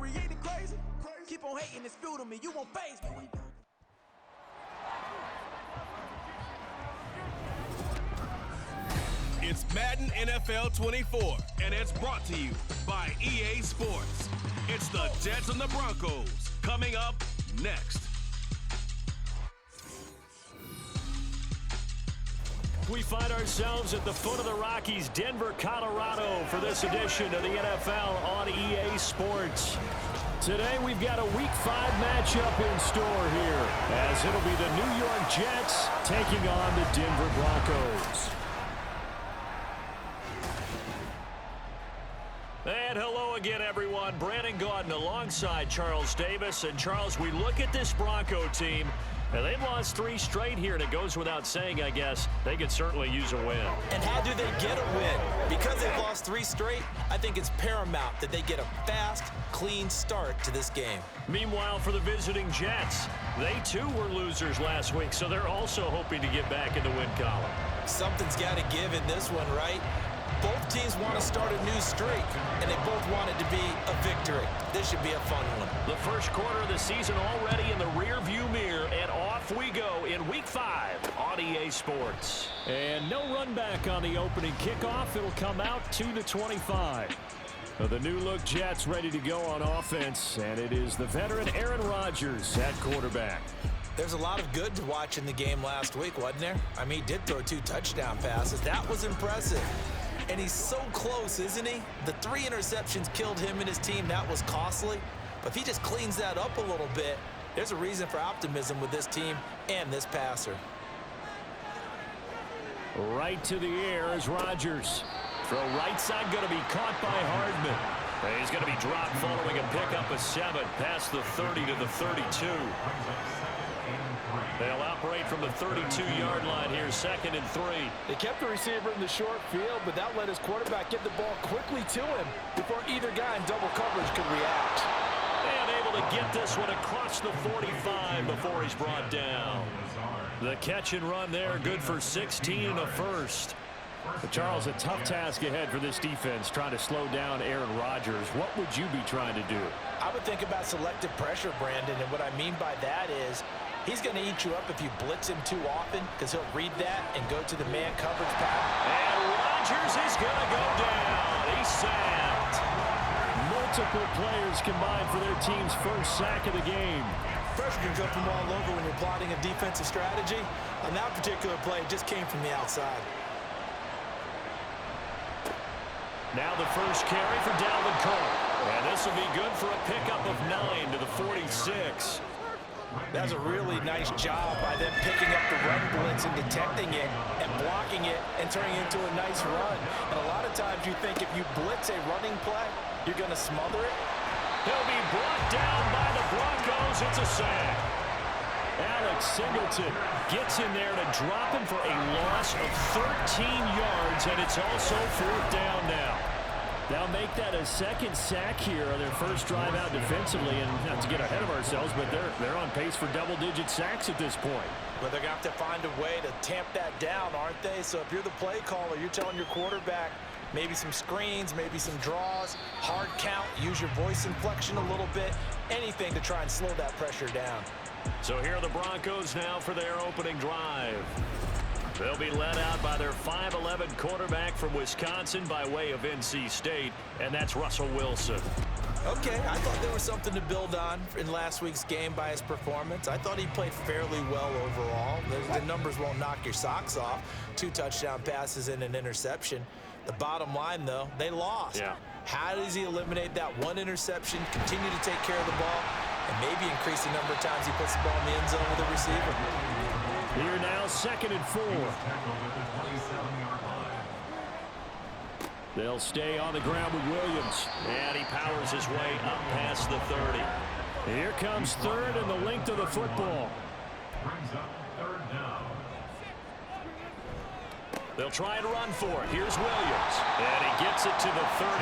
created crazy. Keep on hating, it's fuel to me. You won't faze me. It's Madden NFL 24, and it's brought to you by EA Sports. It's the Jets and the Broncos coming up next. We find ourselves at the foot of the Rockies, Denver, Colorado, for this edition of the NFL on EA Sports. Today we've got a Week 5 matchup in store here, as it'll be the New York Jets taking on the Denver Broncos. And hello again, everyone. Brandon Gaudin alongside Charles Davis. And Charles, we look at this Bronco team, and they've lost 3 straight here, and it goes without saying, I guess, they could certainly use a win. And how do they get a win? Because they've lost 3 straight, I think it's paramount that they get a fast, clean start to this game. Meanwhile, for the visiting Jets, they too were losers last week, so they're also hoping to get back in the win column. Something's got to give in this one, right? Both teams want to start a new streak, and they both want it to be a victory. This should be a fun one. The first quarter of the season already in the rear-view mirror, and off we go in Week 5 on EA Sports. And no run back on the opening kickoff. It'll come out to the 25. The new-look Jets ready to go on offense, and it is the veteran Aaron Rodgers at quarterback. There's a lot of good to watch in the game last week, wasn't there? I mean, he did throw 2 touchdown passes. That was impressive. And he's so close, isn't he? The 3 interceptions killed him and his team. That was costly. But if he just cleans that up a little bit, there's a reason for optimism with this team and this passer. Right to the air is Rodgers. Throw right side going to be caught by Hardman. He's going to be dropped following a pickup of 7 past the 30 to the 32. They'll operate from the 32-yard line here, 2nd and 3. They kept the receiver in the short field, but that let his quarterback get the ball quickly to him before either guy in double coverage could react. And able to get this one across the 45 before he's brought down. The catch and run there, good for 16 and a first. But Charles, a tough task ahead for this defense, trying to slow down Aaron Rodgers. What would you be trying to do? I would think about selective pressure, Brandon, and what I mean by that is he's going to eat you up if you blitz him too often, because he'll read that and go to the man coverage pattern. And Rodgers is going to go down. He's sacked. Multiple players combined for their team's first sack of the game. Pressure can come from all over when you're plotting a defensive strategy. On that particular play, it just came from the outside. Now the first carry for Dalvin Cook. And this will be good for a pickup of 9 to the 46. That's a really nice job by them picking up the run blitz and detecting it and blocking it and turning it into a nice run. And a lot of times you think if you blitz a running play, you're going to smother it. He'll be brought down by the Broncos. It's a sack. Alex Singleton gets in there to drop him for a loss of 13 yards, and it's also 4th down now. They'll make that a 2nd sack here on their first drive out defensively, and not to get ahead of ourselves, but they're on pace for double-digit sacks at this point. But they're going to have to find a way to tamp that down, aren't they? So if you're the play caller, you're telling your quarterback maybe some screens, maybe some draws, hard count, use your voice inflection a little bit, anything to try and slow that pressure down. So here are the Broncos now for their opening drive. They'll be led out by their 5'11" quarterback from Wisconsin by way of NC State, and that's Russell Wilson. Okay, I thought there was something to build on in last week's game by his performance. I thought he played fairly well overall. The numbers won't knock your socks off. 2 touchdown passes and an interception. The bottom line, though, they lost. Yeah. How does he eliminate that 1 interception, continue to take care of the ball, and maybe increase the number of times he puts the ball in the end zone with the receiver? Here now, 2nd and 4. They'll stay on the ground with Williams. And he powers his way up past the 30. Here comes 3rd and the length of the football. They'll try and run for it. Here's Williams. And he gets it to the 34.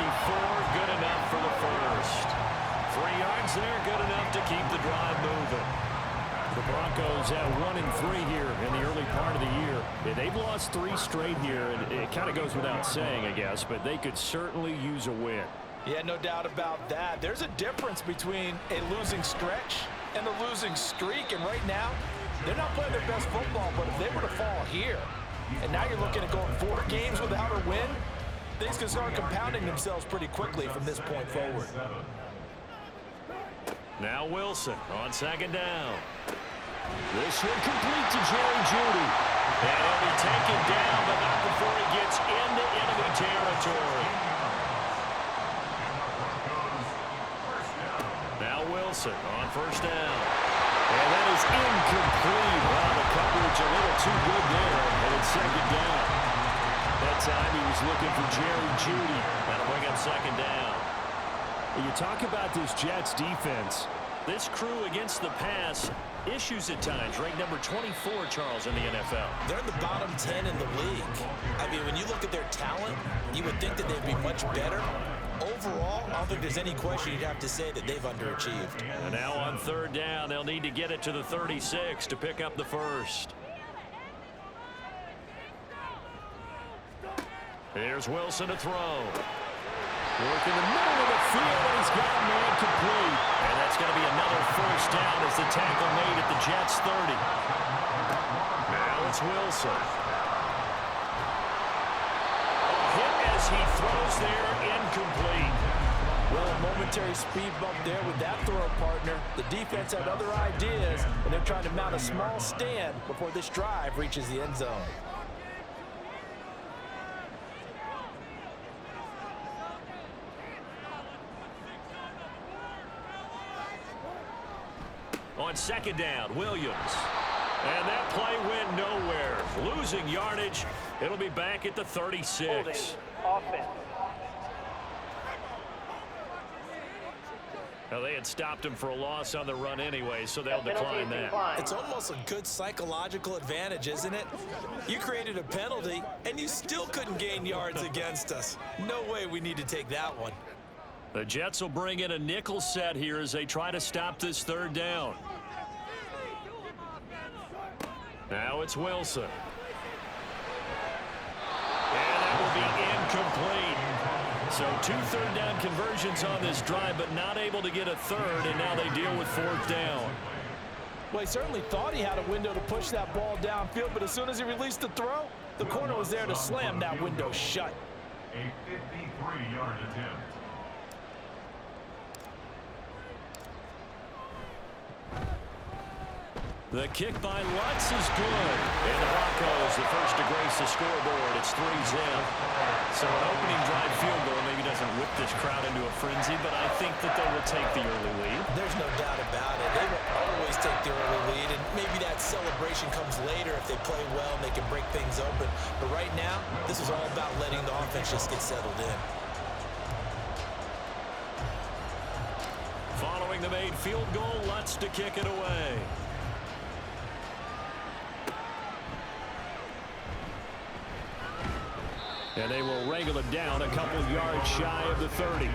Good enough for the first. 3 yards there, good enough to keep the drive moving. The Broncos at 1-3 here in the early part of the year. Yeah, they've lost 3 straight here, and it kind of goes without saying, I guess, but they could certainly use a win. Yeah, no doubt about that. There's a difference between a losing stretch and a losing streak, and right now, they're not playing their best football, but if they were to fall here, and now you're looking at going 4 games without a win, things can start compounding themselves pretty quickly from this point forward. Now Wilson on second down. This one complete to Jerry Jeudy. And he'll be taken down, but not before he gets into enemy territory. Now Wilson on first down. And that is incomplete. Wow, the coverage a little too good there. And it's second down. That time he was looking for Jerry Jeudy. That'll bring up second down. You talk about this Jets defense. This crew against the pass, issues at times. Ranked number 24, Charles, in the NFL. They're in the bottom 10 in the league. I mean, when you look at their talent, you would think that they'd be much better. Overall, I don't think there's any question you'd have to say that they've underachieved. And now on third down, they'll need to get it to the 36 to pick up the first. Here's Wilson to throw. Work in the middle of the field, and he's got a man complete. And that's going to be another first down as the tackle made at the Jets' 30. Now it's Wilson. A hit as he throws there, incomplete. Well, a momentary speed bump there with that throw partner. The defense had other ideas, and they're trying to mount a small stand before this drive reaches the end zone. On second down, Williams. And that play went nowhere. Losing yardage. It'll be back at the 36. Offense. Now, they had stopped him for a loss on the run anyway, so they'll decline that. It's almost a good psychological advantage, isn't it? You created a penalty, and you still couldn't gain yards against us. No way we need to take that one. The Jets will bring in a nickel set here as they try to stop this third down. Now it's Wilson. And that will be incomplete. So 2 third-down conversions on this drive, but not able to get a third, and now they deal with fourth down. Well, he certainly thought he had a window to push that ball downfield, but as soon as he released the throw, the corner was there to slam that window shut. A 53-yard attempt. The kick by Lutz is good. And the Broncos, the first to grace the scoreboard. It's 3-0. So an opening drive field goal maybe doesn't whip this crowd into a frenzy, but I think that they will take the early lead. There's no doubt about it. They will always take the early lead, and maybe that celebration comes later if they play well and they can break things open. But right now, this is all about letting the offense just get settled in. Following the made field goal, Lutz to kick it away. And they will wrangle it down a couple yards shy of the 30.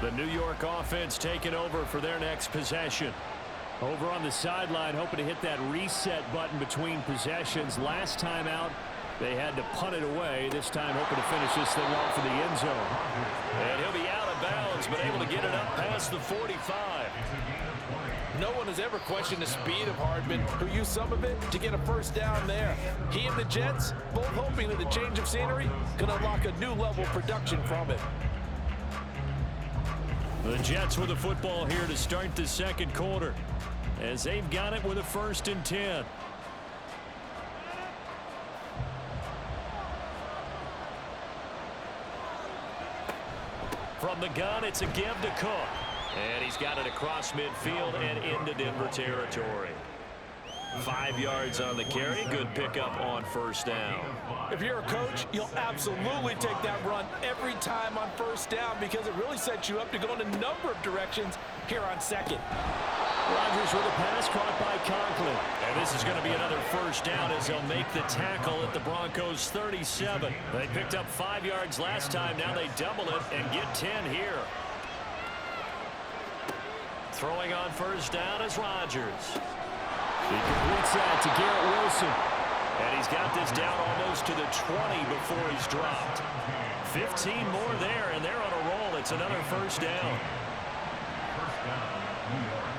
The New York offense taking over for their next possession. Over on the sideline, hoping to hit that reset button between possessions. Last time out, they had to punt it away. This time, hoping to finish this thing off for the end zone. And he'll be out of bounds, but able to get it up past the 45. No one has ever questioned the speed of Hardman, who used some of it to get a first down there. He and the Jets both hoping that the change of scenery could unlock a new level of production from it. The Jets with the football here to start the second quarter, as they've got it with a 1st and 10. From the gun, it's a give to Cook. And he's got it across midfield and into Denver territory. 5 yards on the carry. Good pickup on first down. If you're a coach, you'll absolutely take that run every time on first down because it really sets you up to go in a number of directions here on second. Rodgers with a pass caught by Conklin. And this is going to be another first down as they'll make the tackle at the Broncos' 37. They picked up 5 yards last time. Now they double it and get 10 here. Throwing on first down is Rodgers. He completes that to Garrett Wilson. And he's got this down almost to the 20 before he's dropped. 15 more there, and they're on a roll. It's another first down. First down, New York.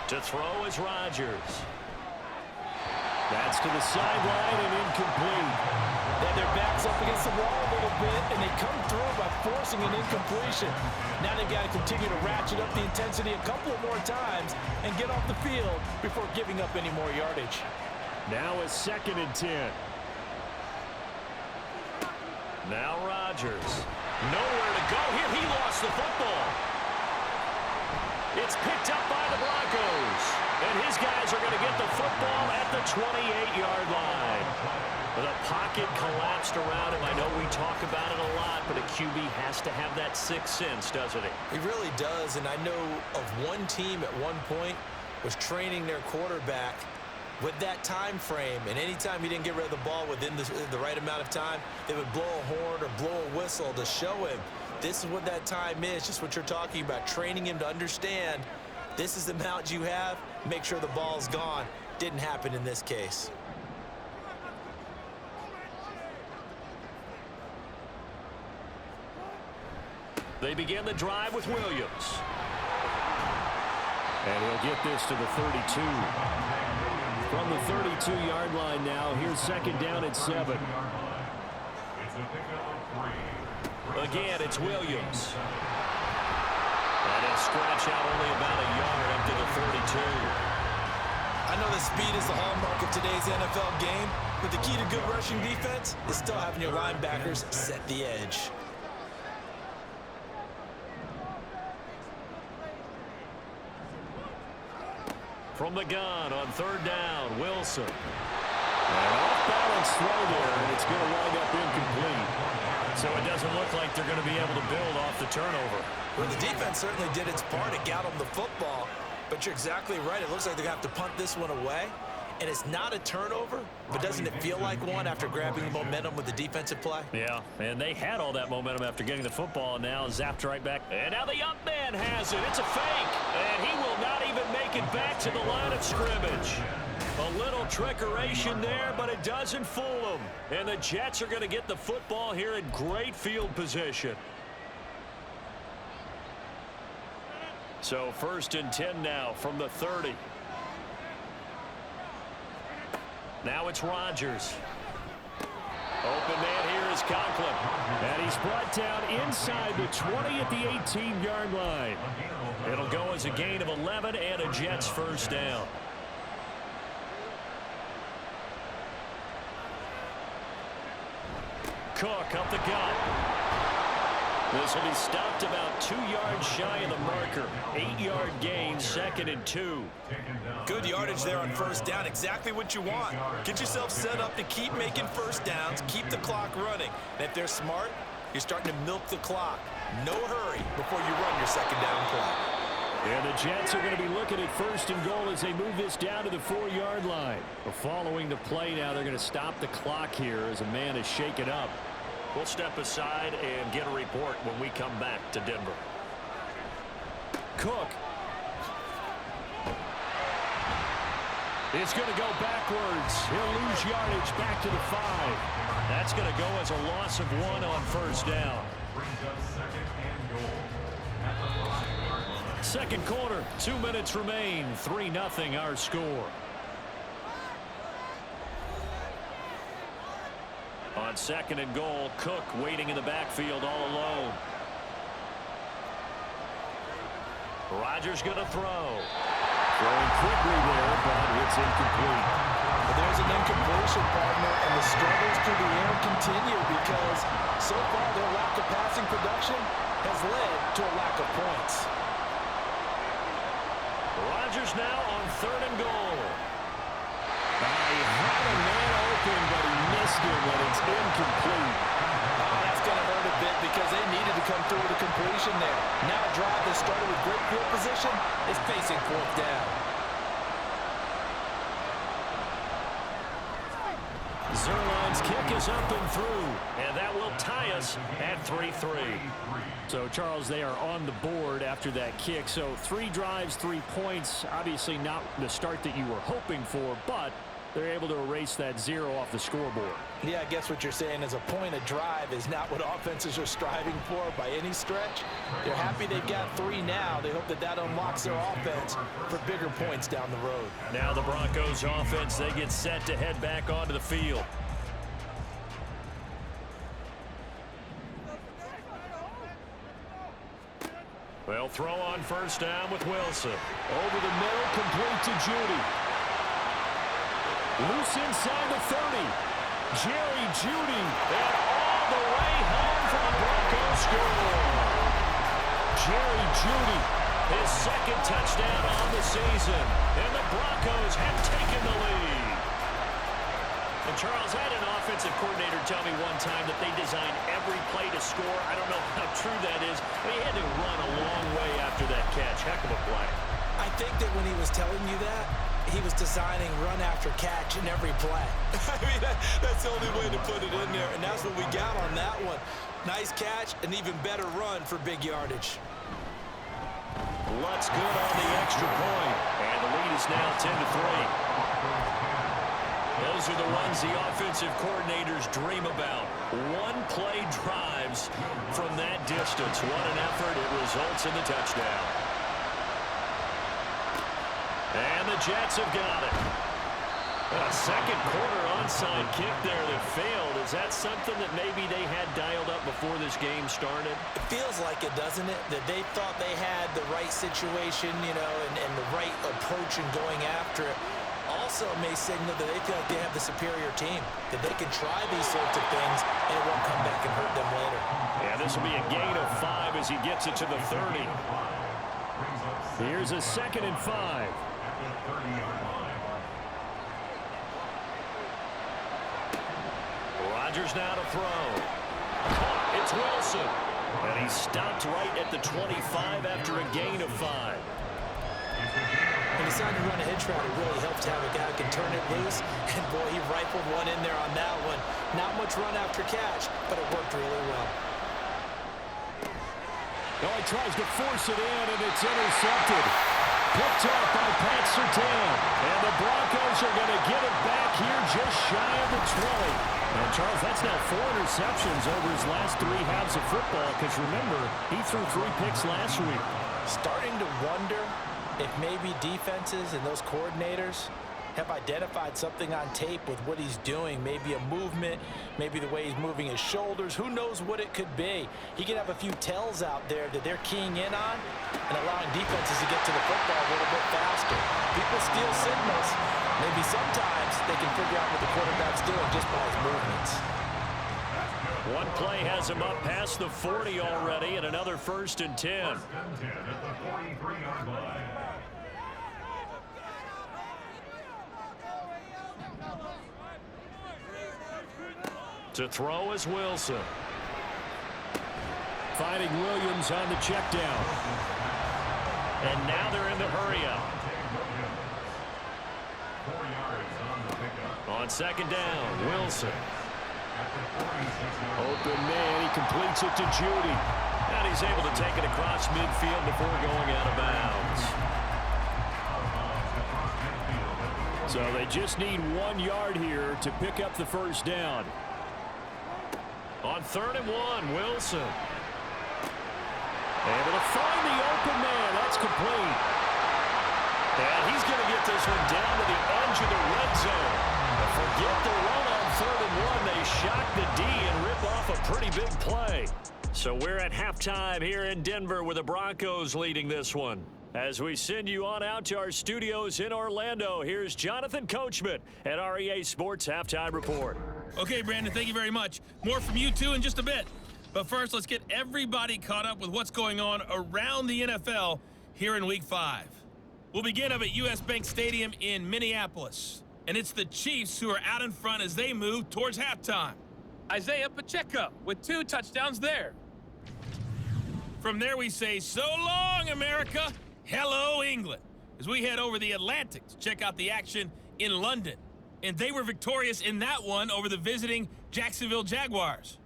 To throw is Rodgers. That's to the sideline and incomplete. Then their backs up against the wall a little bit, and they come through by forcing an incompletion. Now they've got to continue to ratchet up the intensity a couple of more times and get off the field before giving up any more yardage. Now a 2nd and 10. Now Rodgers. Nowhere to go here. He lost the football. It's picked up by the Broncos. And his guys are going to get the football at the 28-yard line. The pocket collapsed around him. I know we talk about it a lot, but a QB has to have that sixth sense, doesn't he? He really does, and I know of one team at one point was training their quarterback with that time frame, and anytime he didn't get rid of the ball within the right amount of time, they would blow a horn or blow a whistle to show him this is what that time is, just what you're talking about, training him to understand this is the amount you have, make sure the ball's gone. Didn't happen in this case. They begin the drive with Williams. And he'll get this to the 32. From the 32-yard line now, here's 2nd down at 7. It's a pickup of 3. Again, it's Williams. And he'll stretch out only about a yard up to the 32. I know that speed is the hallmark of today's NFL game, but the key to good rushing defense is still having your linebackers set the edge. From the gun on 3rd down, Wilson. An off-balance throw there, and it's going to wind up incomplete. So it doesn't look like they're going to be able to build off the turnover. Well, the defense certainly did its part to get them the football, but you're exactly right. It looks like they're going to have to punt this one away, and it's not a turnover, but doesn't it feel like one after grabbing the momentum with the defensive play? Yeah, and they had all that momentum after getting the football, and now zapped right back. And now the up man has it. It's a fake, and he will not even make it back to the line of scrimmage. A little trickeration there, but it doesn't fool them. And the Jets are going to get the football here in great field position. So 1st and 10 now from the 30. Now it's Rodgers. Open man here is Conklin. And he's brought down inside the 20 at the 18-yard line. It'll go as a gain of 11 and a Jets first down. Cook up the gut. This will be stopped about 2 yards shy of the marker. 8-yard gain, 2nd and 2. Good yardage there on 1st down. Exactly what you want. Get yourself set up to keep making 1st downs, keep the clock running. And if they're smart, you're starting to milk the clock. No hurry before you run your 2nd down play. And the Jets are going to be looking at 1st and goal as they move this down to the 4-yard line. Following the play now, they're going to stop the clock here as a man is shaken up. We'll step aside and get a report when we come back to Denver. Cook. It's going to go backwards. He'll lose yardage back to the 5. That's going to go as a loss of 1 on 1st down. Brings up 2nd and goal at the 5-yard line. Second quarter, 2 minutes remain. 3-0 our score. On 2nd and goal, Cook waiting in the backfield all alone. Rodgers going to throw. Throwing quickly there, but it's incomplete. But there's an incompletion, partner, and the struggles through the air continue because so far their lack of passing production has led to a lack of points. Rodgers now on 3rd and goal. He had a man open, but he missed it when it's incomplete. Oh, that's going to hurt a bit because they needed to come through with a completion there. Now a drive that started with great field position is facing 4th down. Zerline's kick is up and through, and that will tie us at 3-3. So, Charles, they are on the board after that kick. So 3 drives, 3 points. Obviously not the start that you were hoping for, but they're able to erase that 0 off the scoreboard. Yeah, I guess what you're saying is a point of drive is not what offenses are striving for by any stretch. They're happy they've got 3 now. They hope that that unlocks their offense for bigger points down the road. Now the Broncos offense, they get set to head back onto the field. They'll throw on first down with Wilson. Over the middle, complete to Judy. Loose inside the 30. Jerry Judy, and all the way home for the Broncos score. Jerry Judy, his second touchdown on the season, and the Broncos have taken the lead. And Charles, I had an offensive coordinator tell me one time that they designed every play to score. I don't know how true that is, but he had to run a long way after that catch. Heck of a play. I think that when he was telling you that, he was designing run after catch in every play. I mean, that's the only way to put it in there, and that's what we got on that one. Nice catch, an even better run for big yardage. Lutz good on the extra point, and the lead is now 10-3. Those are the ones the offensive coordinators dream about. One-play drives from that distance. What an effort. It results in the touchdown. And the Jets have got it. A second quarter onside kick there that failed. Is that something that maybe they had dialed up before this game started? It feels like it, doesn't it? That they thought they had the right situation, you know, and the right approach in going after it. Also may signal that they feel like they have the superior team, that they can try these sorts of things and it won't come back and hurt them later. Yeah, this will be a gain of 5 as he gets it to the 30. Here's a 2nd and 5. Rodgers now to throw. It's Wilson. And he's stopped right at the 25 after a gain of 5. When he decided to run a hitch route, it really helped to have a guy who can turn it loose. And, boy, he rifled one in there on that one. Not much run after catch, but it worked really well. Oh, he tries to force it in, and it's intercepted. Picked up by Pat Surtain. And the Broncos are going to get it back here just shy of the 20. And, Charles, that's now 4 interceptions over his last 3 halves of football. Because, remember, he threw 3 picks last week. Starting to wonder if maybe defenses and those coordinators have identified something on tape with what he's doing. Maybe a movement, maybe the way he's moving his shoulders. Who knows what it could be? He could have a few tells out there that they're keying in on and allowing defenses to get to the football a little bit faster. People steal signals. Maybe sometimes they can figure out what the quarterback's doing just by his movements. One play has him up past the 40 already, and another 1st and 10. To throw is Wilson. Finding Williams on the check down. And now they're in the hurry-up. On 2nd down, Wilson. Open man, he completes it to Judy. And he's able to take it across midfield before going out of bounds. So they just need 1 yard here to pick up the 1st down. On 3rd and 1, Wilson. Able to find the open man. That's complete. And he's going to get this one down to the edge of the red zone. But forget the run on 3rd and 1. They shock the D and rip off a pretty big play. So we're at halftime here in Denver with the Broncos leading this one. As we send you on out to our studios in Orlando, here's Jonathan Coachman at our EA Sports Halftime Report. Okay, Brandon, thank you very much. More from you two in just a bit. But first, let's get everybody caught up with what's going on around the NFL here in Week 5. We'll begin up at US Bank Stadium in Minneapolis. And it's the Chiefs who are out in front as they move towards halftime. Isaiah Pacheco with 2 touchdowns there. From there, we say, so long, America. Hello, England. As we head over the Atlantic to check out the action in London. And they were victorious in that one over the visiting Jacksonville Jaguars.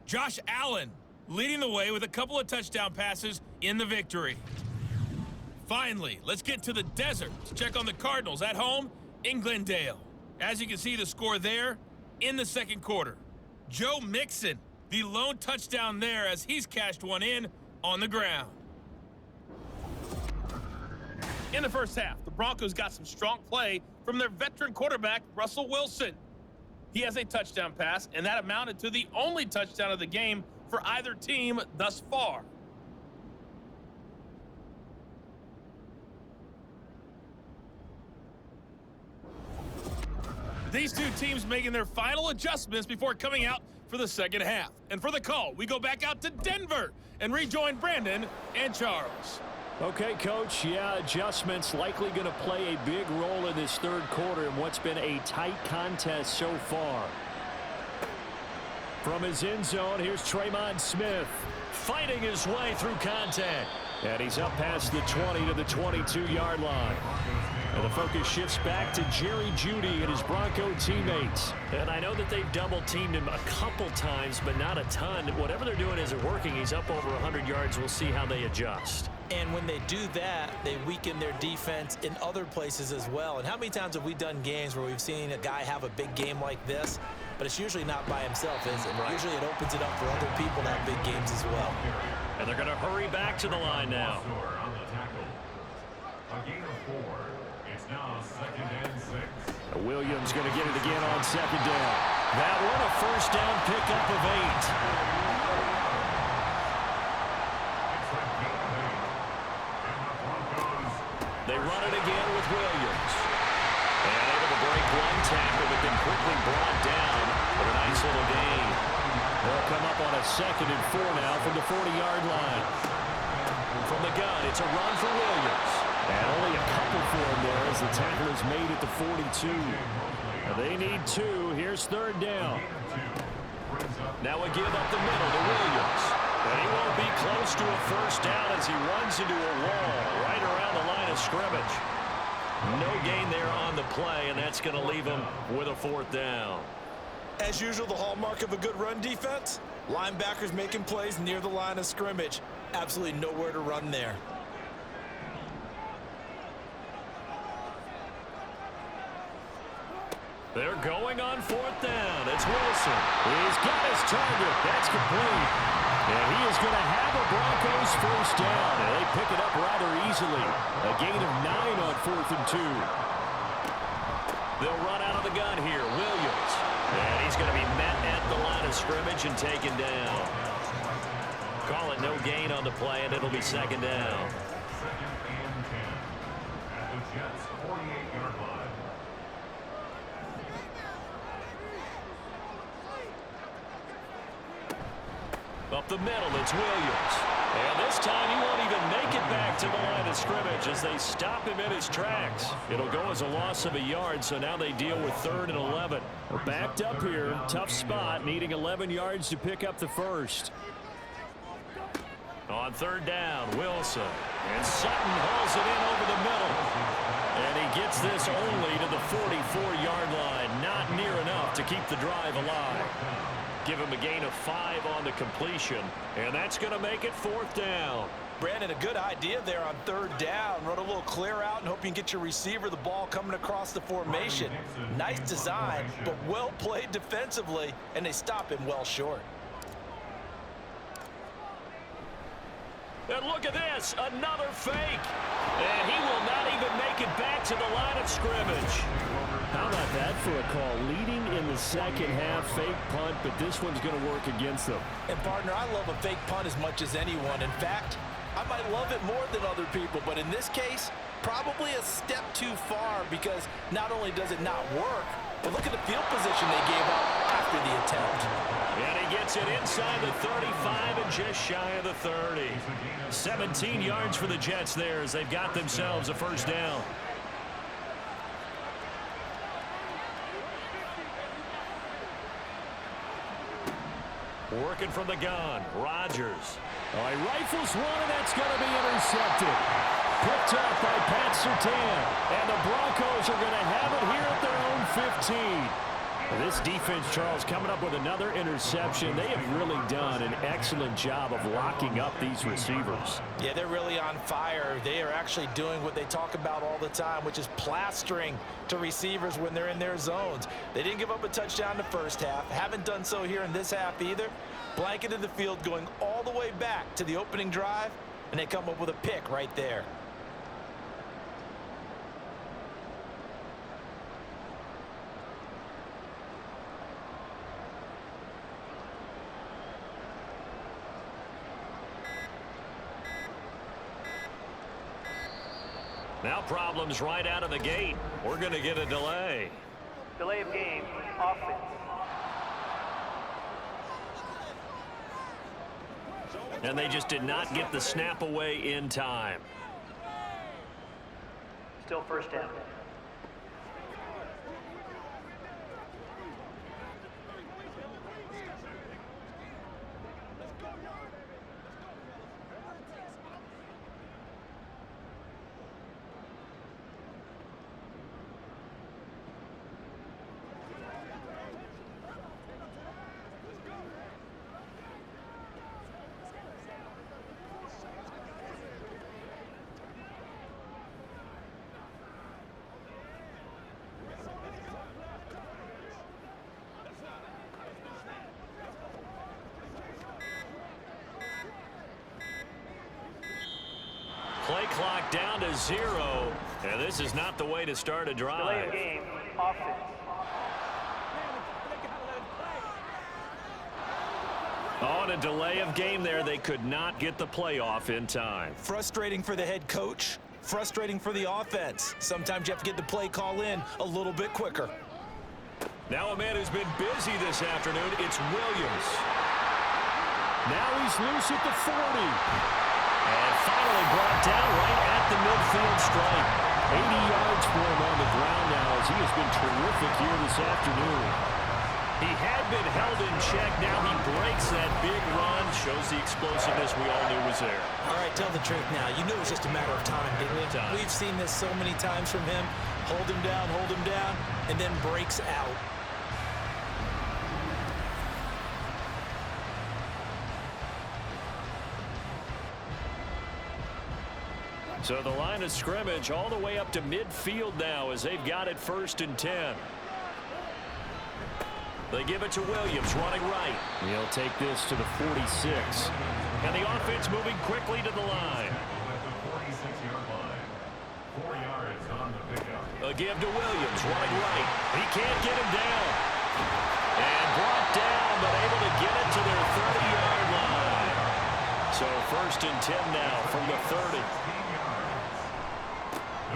Josh Allen leading the way with a couple of touchdown passes in the victory. Finally, let's get to the desert to check on the Cardinals at home in Glendale. As you can see, the score there in the second quarter. Joe Mixon, the lone touchdown there as he's cashed one in on the ground. In the first half, the Broncos got some strong play from their veteran quarterback, Russell Wilson. He has a touchdown pass, and that amounted to the only touchdown of the game for either team thus far. These two teams making their final adjustments before coming out for the second half. And for the call, we go back out to Denver and rejoin Brandon and Charles. Okay, Coach, yeah, adjustments likely going to play a big role in this third quarter in what's been a tight contest so far. From his end zone, here's Tremon Smith fighting his way through contact. And he's up past the 20 to the 22-yard line. And the focus shifts back to Jerry Jeudy and his Bronco teammates. And I know that they've double-teamed him a couple times, but not a ton. Whatever they're doing isn't working. He's up over 100 yards. We'll see how they adjust. And when they do that, they weaken their defense in other places as well. And how many times have we done games where we've seen a guy have a big game like this, but it's usually not by himself, is it? Right. Usually it opens it up for other people to have big games as well. And they're going to hurry back to the line now. A gain of 4. It's now 2nd and 6. Williams going to get it again on second down. That one a first down pickup of 8. They run it again with Williams. And able to break one tackle, but then quickly brought down for a nice little gain. They'll come up on a 2nd and 4 now from the 40-yard line. From the gun, it's a run for Williams. And only a couple for him there as the tackle is made at the 42. Now they need 2. Here's 3rd down. Now a give up the middle to Williams. And he won't be close to a first down as he runs into a wall right around the line of scrimmage. No gain there on the play, and that's going to leave him with a 4th down. As usual, the hallmark of a good run defense, linebackers making plays near the line of scrimmage. Absolutely nowhere to run there. They're going on 4th down. It's Wilson. He's got his target. That's complete. And he is going to have a Broncos first down. And they pick it up rather easily. A gain of 9 on 4th and 2. They'll run out of the gun here. Williams. And he's going to be met at the line of scrimmage and taken down. Call it no gain on the play, and it'll be 2nd down. 2nd and 10. At the Jets' 48-yard line. Up the middle, it's Williams. And this time he won't even make it back to the line of scrimmage as they stop him in his tracks. It'll go as a loss of a yard, so now they deal with 3rd and 11. We're backed up here, tough spot, needing 11 yards to pick up the first. On 3rd down, Wilson. And Sutton hauls it in over the middle. And he gets this only to the 44-yard line. Not near enough to keep the drive alive. Give him a gain of 5 on the completion, and that's going to make it 4th down. Brandon, a good idea there on 3rd down. Run a little clear out and hope you can get your receiver the ball coming across the formation. Nice design, but well played defensively, and they stop him well short. And look at this, another fake. And he will not even make it back to the line of scrimmage. How about that for a call? Leading in the second half, fake punt, but this one's going to work against them. And, partner, I love a fake punt as much as anyone. In fact, I might love it more than other people, but in this case, probably a step too far because not only does it not work, but look at the field position they gave up after the attempt. And he gets it inside the 35 and just shy of the 30. 17 yards for the Jets there as they've got themselves a first down. Working from the gun, Rodgers. Oh, he rifles one, and that's going to be intercepted. Picked up by Pat Surtain. And the Broncos are going to have it here at their own 15. This defense, Charles, coming up with another interception. They have really done an excellent job of locking up these receivers. Yeah, they're really on fire. They are actually doing what they talk about all the time, which is plastering to receivers when they're in their zones. They didn't give up a touchdown in the first half. Haven't done so here in this half either. Blanketed the field going all the way back to the opening drive, and they come up with a pick right there. Now problems right out of the gate. We're going to get a delay. Delay of game, offense. And they just did not get the snap away in time. Still first down. Play clock down to 0. And this is not the way to start a drive. Delay of game, offense. On a delay of game there, they could not get the playoff in time. Frustrating for the head coach. Frustrating for the offense. Sometimes you have to get the play call in a little bit quicker. Now a man who's been busy this afternoon, it's Williams. Now he's loose at the 40. And finally brought down right at the midfield stripe. 80 yards for him on the ground now as he has been terrific here this afternoon. He had been held in check. Now he breaks that big run. Shows the explosiveness we all knew was there. All right, tell the truth now. You knew it was just a matter of time, didn't you? We've seen this so many times from him. Hold him down, and then breaks out. So the line of scrimmage all the way up to midfield now as they've got it 1st and 10. They give it to Williams running right. He'll take this to the 46. And the offense moving quickly to the line. At the 46-yard line. 4 yards on the pickup. A give to Williams running right. He can't get him down. And brought down, but able to get it to their 30-yard line. So 1st and 10 now from the 30.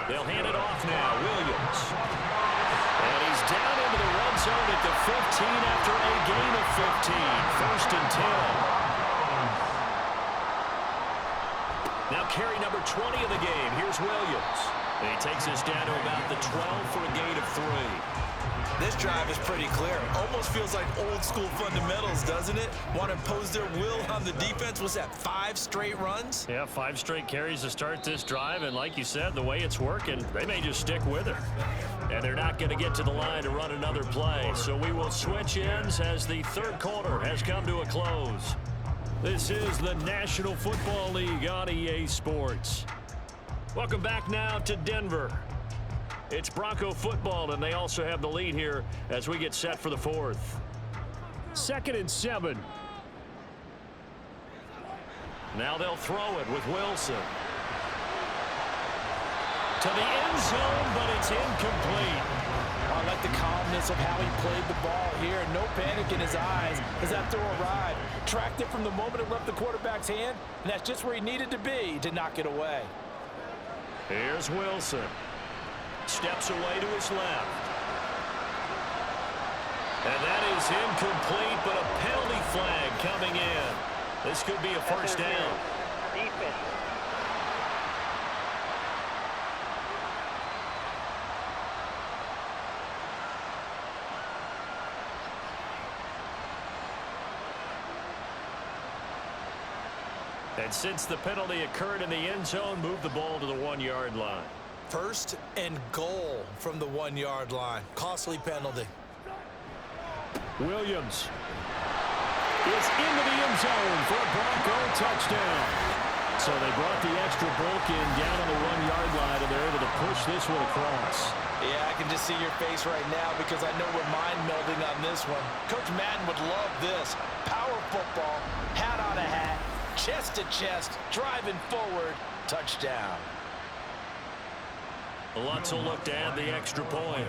They'll hand it off now, Williams. And he's down into the red zone at the 15 after a gain of 15. 1st and 10. Now carry number 20 of the game. Here's Williams. And he takes us down to about the 12 for a gain of 3. This drive is pretty clear. Almost feels like old school fundamentals, doesn't it? Want to impose their will on the defense. Was that 5 straight runs? Yeah, 5 straight carries to start this drive. And like you said, the way it's working, they may just stick with it. And they're not going to get to the line to run another play. So we will switch ends as the 3rd quarter has come to a close. This is the National Football League on EA Sports. Welcome back now to Denver. It's Bronco football, and they also have the lead here as we get set for the 4th. 2nd and 7. Now they'll throw it with Wilson. To the end zone, but it's incomplete. I like the calmness of how he played the ball here. No panic in his eyes as that throw arrived. Tracked it from the moment it left the quarterback's hand, and that's just where he needed to be to knock it away. Here's Wilson. Steps away to his left. And that is incomplete, but a penalty flag coming in. This could be a first down. Defense. And since the penalty occurred in the end zone, move the ball to the 1-yard line. First and goal from the 1-yard line. Costly penalty. Williams is into the end zone for a Bronco touchdown. So they brought the extra bulk in down on the 1-yard line, and they're able to push this one across. Yeah, I can just see your face right now because I know we're mind melding on this one. Coach Madden would love this. Power football, hat on a hat, chest to chest, driving forward, touchdown. Lutz will look to add the extra point.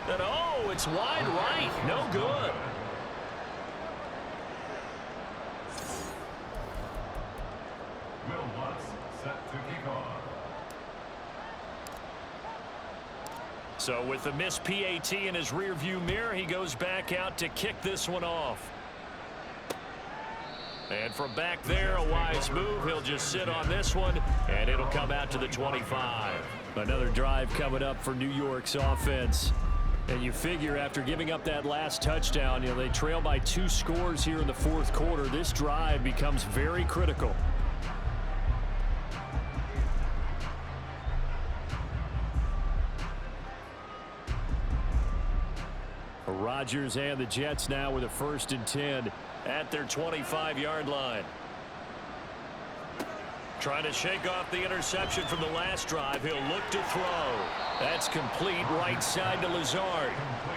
And oh, it's wide right. No good. Will Lutz set to kick off. So with the missed PAT in his rearview mirror, he goes back out to kick this one off. And from back there, a wise move. He'll just sit on this one, and it'll come out to the 25. Another drive coming up for New York's offense. And you figure after giving up that last touchdown, they trail by 2 scores here in the fourth quarter. This drive becomes very critical. Rodgers and the Jets now with a 1st and 10 at their 25-yard line. Trying to shake off the interception from the last drive. He'll look to throw. That's complete right side to Lazard.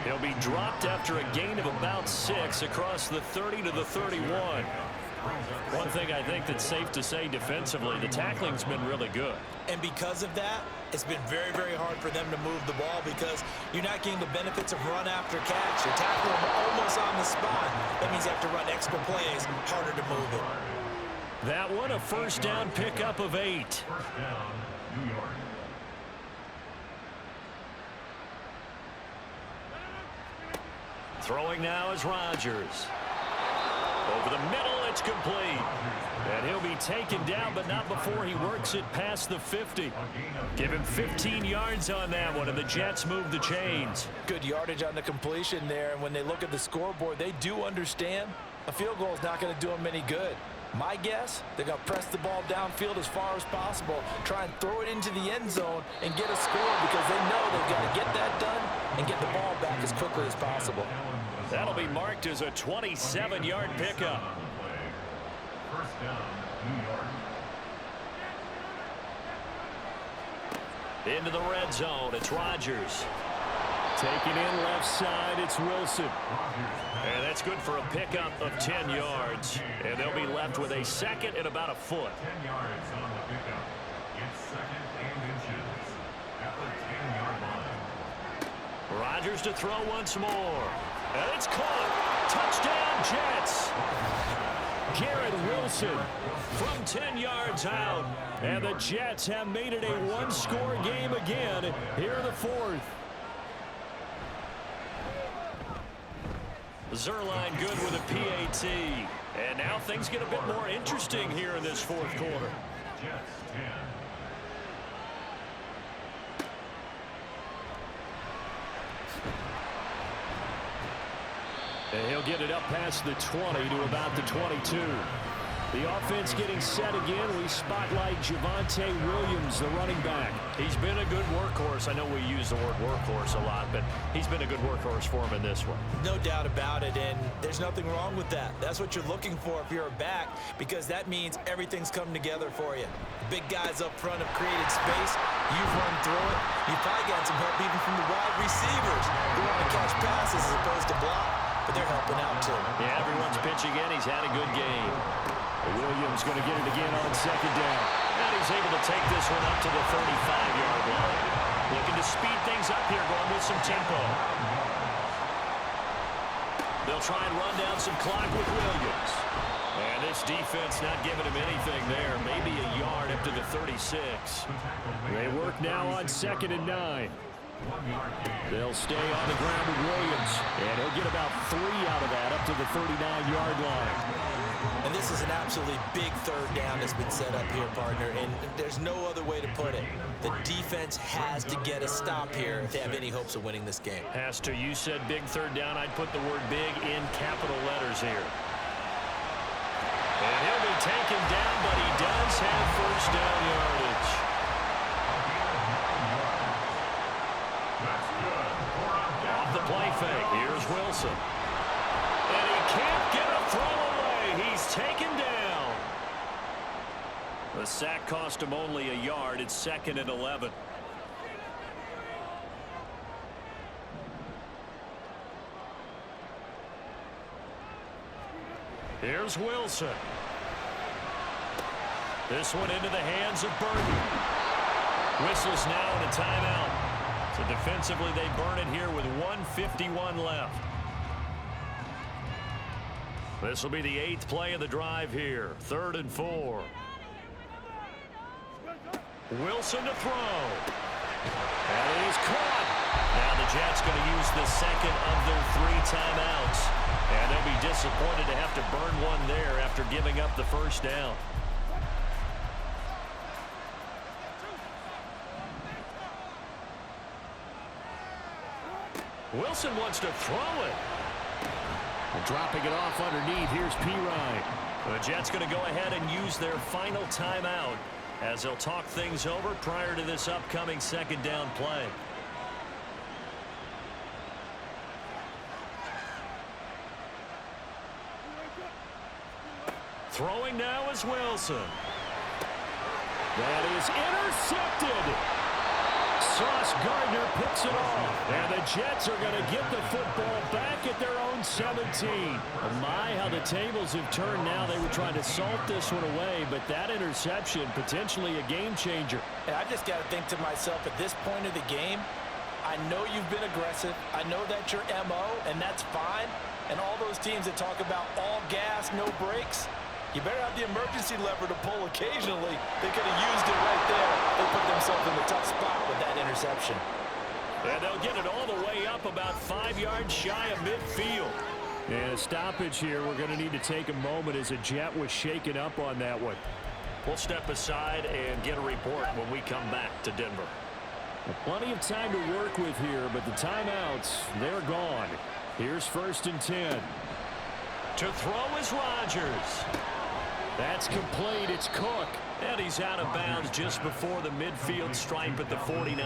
He'll be dropped after a gain of about 6 across the 30 to the 31. One thing I think that's safe to say defensively, the tackling's been really good. And because of that, it's been very, very hard for them to move the ball because you're not getting the benefits of run after catch. You're tackling them almost on the spot. That means you have to run extra plays, harder to move it. That one a 1st down pickup of 8. 1st down, New York. Throwing now is Rodgers. Over the middle, it's complete. And he'll be taken down, but not before he works it past the 50. Give him 15 yards on that one, and the Jets move the chains. Good yardage on the completion there, and when they look at the scoreboard, they do understand a field goal is not going to do them any good. My guess, they're going to press the ball downfield as far as possible, try and throw it into the end zone and get a score because they know they've got to get that done and get the ball back as quickly as possible. That'll be marked as a 27-yard pickup. 1st down, New York. Into the red zone, it's Rodgers. Taking in left side, it's Wilson. And that's good for a pickup of 10 yards. And they'll be left with a 2nd and about a foot. 10 yards on the pickup. It's 2nd and inches at the 10-yard line. Rodgers to throw once more. And it's caught. Touchdown, Jets. Garrett Wilson from 10 yards out. And the Jets have made it a 1-score game again here in the 4th. Zerline good with a PAT. And now things get a bit more interesting here in this 4th quarter. Jets 10. And he'll get it up past the 20 to about the 22. The offense getting set again. We spotlight Javonte Williams, the running back. He's been a good workhorse. I know we use the word workhorse a lot, but he's been a good workhorse for him in this one. No doubt about it, and there's nothing wrong with that. That's what you're looking for if you're a back, because that means everything's come together for you. Big guys up front have created space. You've run through it. You've probably got some help even from the wide receivers who want to catch passes as opposed to block, but they're helping out too. Yeah, everyone's pitching in. He's had a good game. Williams going to get it again on 2nd down. And he's able to take this one up to the 35-yard line. Looking to speed things up here, going with some tempo. They'll try and run down some clock with Williams. And this defense not giving him anything there. Maybe a yard up to the 36. They work now on 2nd and 9. They'll stay on the ground with Williams. And he'll get about 3 out of that up to the 39-yard line. And this is an absolutely big 3rd down that's been set up here, partner, and there's no other way to put it. The defense has to get a stop here if they have any hopes of winning this game. Has to. You said big 3rd down. I'd put the word big in capital letters here. Jets have first down yardage. Off the play fake, here's Wilson. And he can't get a throw away. He's taken down. The sack cost him only a yard. It's 2nd and 11. Here's Wilson. This one into the hands of Burton. Whistles now in a timeout. So defensively they burn it here with 1:51 left. This will be the 8th play of the drive here. 3rd and 4. Wilson to throw. And it is caught. Now the Jets going to use the 2nd of their 3 timeouts. And they'll be disappointed to have to burn one there after giving up the first down. Wilson wants to throw it. Dropping it off underneath, here's Pirine. The Jets going to go ahead and use their final timeout as they'll talk things over prior to this upcoming 2nd down play. Throwing now is Wilson. That is intercepted. Sauce Gardner picks it off. And the Jets are going to get the football back at their own 17. Oh my, how the tables have turned now. They were trying to salt this one away, but that interception, potentially a game changer. And I just got to think to myself, at this point of the game, I know you've been aggressive. I know that's your MO, and that's fine. And all those teams that talk about all gas, no brakes, you better have the emergency lever to pull occasionally. They could have used it right there. They put themselves in a tough spot with that interception. And they'll get it all the way up about 5 yards shy of midfield. And a stoppage here. We're going to need to take a moment as a Jet was shaken up on that one. We'll step aside and get a report when we come back to Denver. Plenty of time to work with here, but the timeouts, they're gone. Here's 1st and 10. To throw is Rodgers. That's complete. It's Cook. And he's out of bounds just before the midfield stripe at the 49.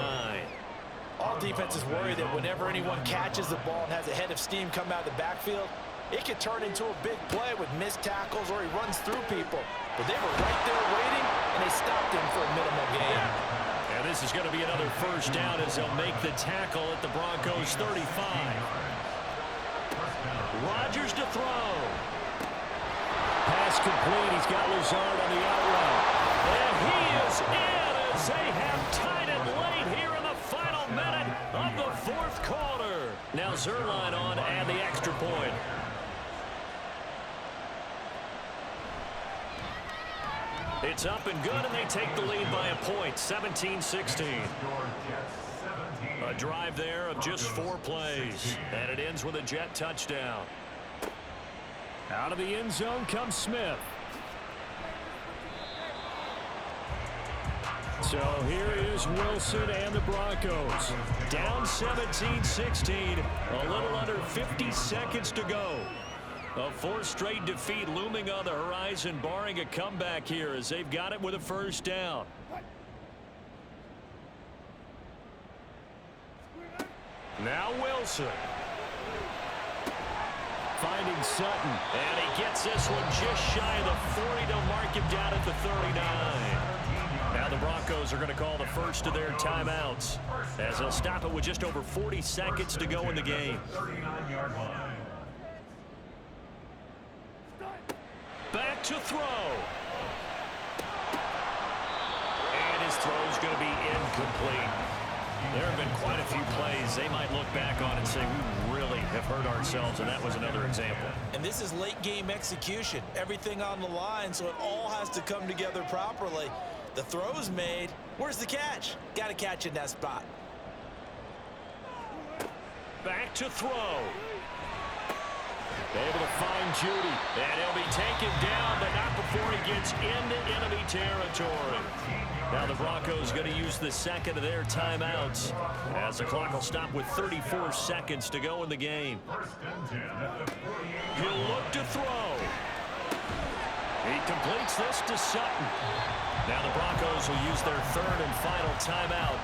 All defenses worry that whenever anyone catches the ball and has a head of steam come out of the backfield, it could turn into a big play with missed tackles or he runs through people. But they were right there waiting, and they stopped him for a minimal gain. And this is going to be another first down as they'll make the tackle at the Broncos 35. Rodgers to throw. Pass complete. He's got Lazard on the out route. And he is in as they have tied it late here in the final minute of the 4th quarter. Now Zerline on and the extra point. It's up and good, and they take the lead by a point, 17-16. A drive there of just 4 plays, and it ends with a Jet touchdown. Out of the end zone comes Smith. So here is Wilson and the Broncos. Down 17-16, a little under 50 seconds to go. A 4th straight defeat looming on the horizon, barring a comeback here as they've got it with a first down. Now Wilson. Finding Sutton. And he gets this one just shy of the 40. They'll mark him down at the 39. Now the Broncos are going to call the first of their timeouts as they'll stop it with just over 40 seconds to go in the game. Back to throw. And his throw's going to be incomplete. There have been quite a few plays they might look back on and say, we really have hurt ourselves, and that was another example. And this is late game execution. Everything on the line, so it all has to come together properly. The throw's made. Where's the catch? Got to catch in that spot. Back to throw. Able to find Judy. And he'll be taken down, but not before he gets into enemy territory. Now the Broncos going to use the 2nd of their timeouts as the clock will stop with 34 seconds to go in the game. He'll look to throw. He completes this to Sutton. Now the Broncos will use their third and final timeout.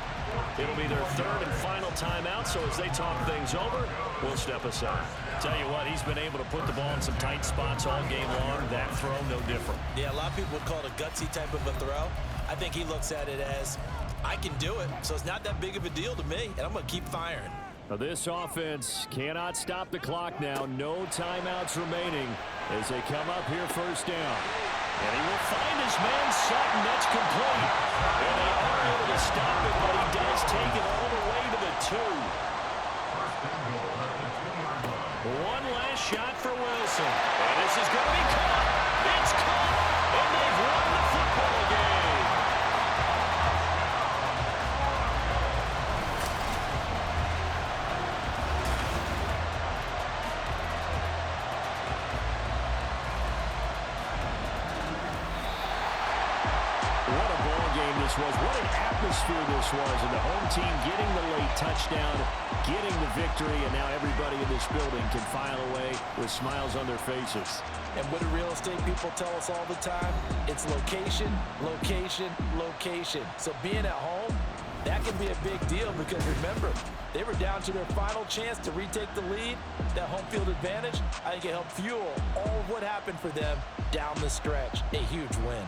It'll be their third and final timeout, so as they talk things over, we'll step aside. Tell you what, he's been able to put the ball in some tight spots all game long. That throw, no different. Yeah, a lot of people would call it a gutsy type of a throw. I think he looks at it as, I can do it, so it's not that big of a deal to me, and I'm going to keep firing. Now this offense cannot stop the clock now. No timeouts remaining as they come up here first down. And he will find his man Sutton. That's complete. And they are able to stop it, but he does take it all the way to the 2. One last shot for Wilson. And this is going to be caught. It's caught. And they've won the football game. What a ball game this was. What an atmosphere this was. And the home team getting the late touchdown, getting the victory, and now everybody in this building can file away with smiles on their faces. And what do real estate people tell us all the time? It's location, location, location. So being at home, that can be a big deal because remember, they were down to their final chance to retake the lead. That home field advantage, I think it helped fuel all of what happened for them down the stretch. A huge win.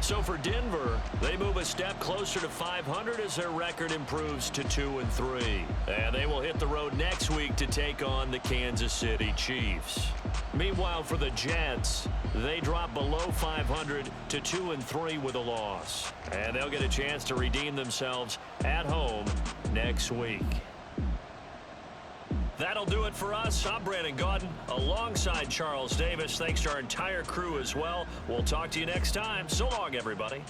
So for Denver, they move a step closer to 500 as their record improves to 2-3. And they will hit the road next week to take on the Kansas City Chiefs. Meanwhile, for the Jets, they drop below 500 to 2-3 with a loss. And they'll get a chance to redeem themselves at home next week. That'll do it for us. I'm Brandon Gaudin alongside Charles Davis. Thanks to our entire crew as well. We'll talk to you next time. So long, everybody.